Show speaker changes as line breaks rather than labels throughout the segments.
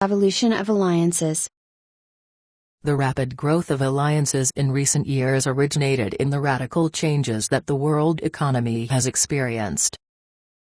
Evolution of alliances.
The rapid growth of alliances in recent years originated in the radical changes that the world economy has experienced.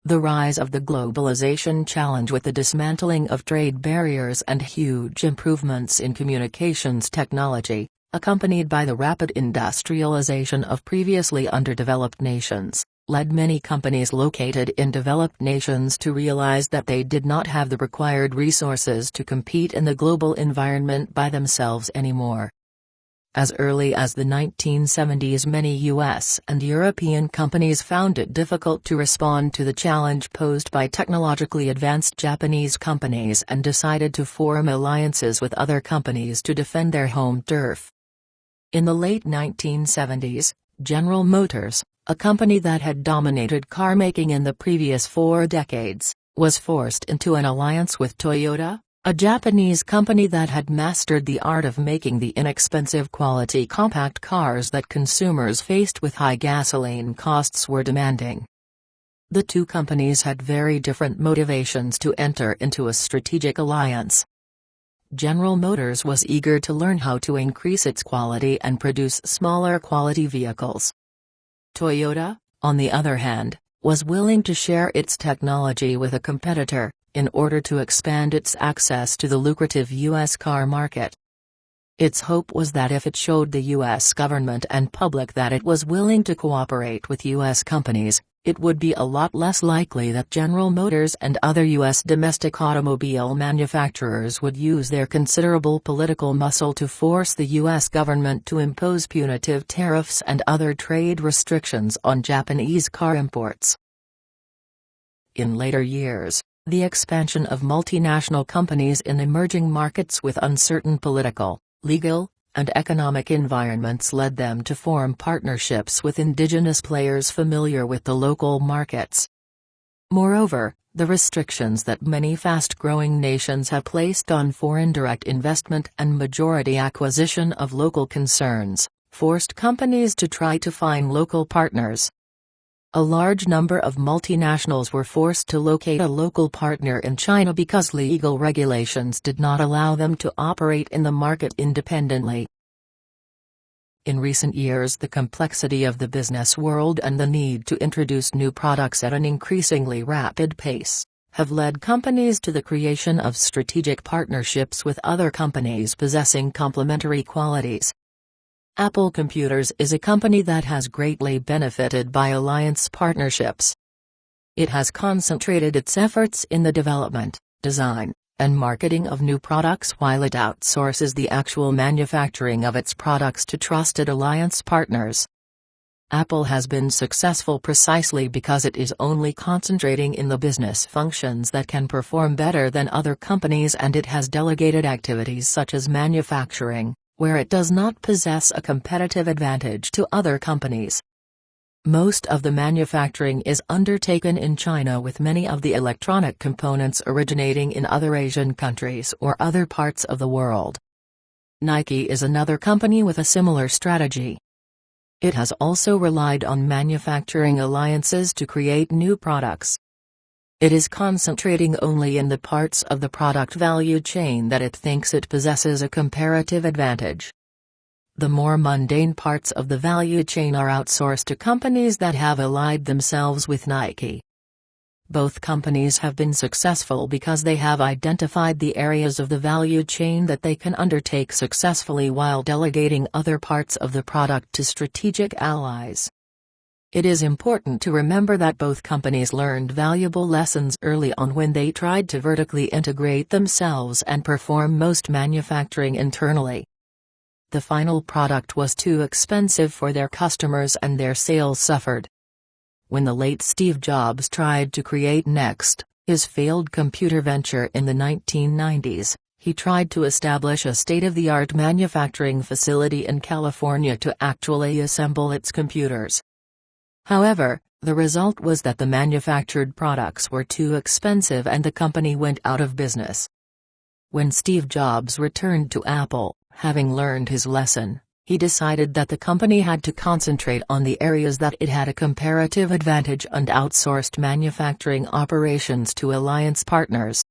The rise of the globalization challenge with the dismantling of trade barriers and huge improvements in communications technology, accompanied by the rapid industrialization of previously underdeveloped nations, led many companies located in developed nations to realize that they did not have the required resources to compete in the global environment by themselves anymore. As early as the 1970s, many US and European companies found it difficult to respond to the challenge posed by technologically advanced Japanese companies and decided to form alliances with other companies to defend their home turf. In the late 1970s, General Motors, a company that had dominated car making in the previous 4 decades, was forced into an alliance with Toyota, a Japanese company that had mastered the art of making the inexpensive quality compact cars that consumers faced with high gasoline costs were demanding. The two companies had very different motivations to enter into a strategic alliance. General Motors was eager to learn how to increase its quality and produce smaller quality vehicles. Toyota, on the other hand, was willing to share its technology with a competitor, in order to expand its access to the lucrative U.S. car market. Its hope was that if it showed the U.S. government and public that it was willing to cooperate with U.S. companies, it would be a lot less likely that General Motors and other U.S. domestic automobile manufacturers would use their considerable political muscle to force the U.S. government to impose punitive tariffs and other trade restrictions on Japanese car imports. In later years, the expansion of multinational companies in emerging markets with uncertain political, legal, and economic environments led them to form partnerships with indigenous players familiar with the local markets. Moreover, the restrictions that many fast-growing nations have placed on foreign direct investment and majority acquisition of local concerns, forced companies to try to find local partners. A large number of multinationals were forced to locate a local partner in China because legal regulations did not allow them to operate in the market independently. In recent years, the complexity of the business world and the need to introduce new products at an increasingly rapid pace have led companies to the creation of strategic partnerships with other companies possessing complementary qualities. Apple Computers is a company that has greatly benefited by alliance partnerships. It has concentrated its efforts in the development, design, and marketing of new products while it outsources the actual manufacturing of its products to trusted alliance partners. Apple has been successful precisely because it is only concentrating in the business functions that can perform better than other companies, and it has delegated activities such as manufacturing, where it does not possess a competitive advantage to other companies. Most of the manufacturing is undertaken in China, with many of the electronic components originating in other Asian countries or other parts of the world. Nike is another company with a similar strategy. It has also relied on manufacturing alliances to create new products. It is concentrating only in the parts of the product value chain that it thinks it possesses a comparative advantage. The more mundane parts of the value chain are outsourced to companies that have allied themselves with Nike. Both companies have been successful because they have identified the areas of the value chain that they can undertake successfully while delegating other parts of the product to strategic allies. It is important to remember that both companies learned valuable lessons early on when they tried to vertically integrate themselves and perform most manufacturing internally. The final product was too expensive for their customers and their sales suffered. When the late Steve Jobs tried to create Next, his failed computer venture in the 1990s, he tried to establish a state-of-the-art manufacturing facility in California to actually assemble its computers. However, the result was that the manufactured products were too expensive and the company went out of business. When Steve Jobs returned to Apple, having learned his lesson, he decided that the company had to concentrate on the areas that it had a comparative advantage and outsourced manufacturing operations to alliance partners.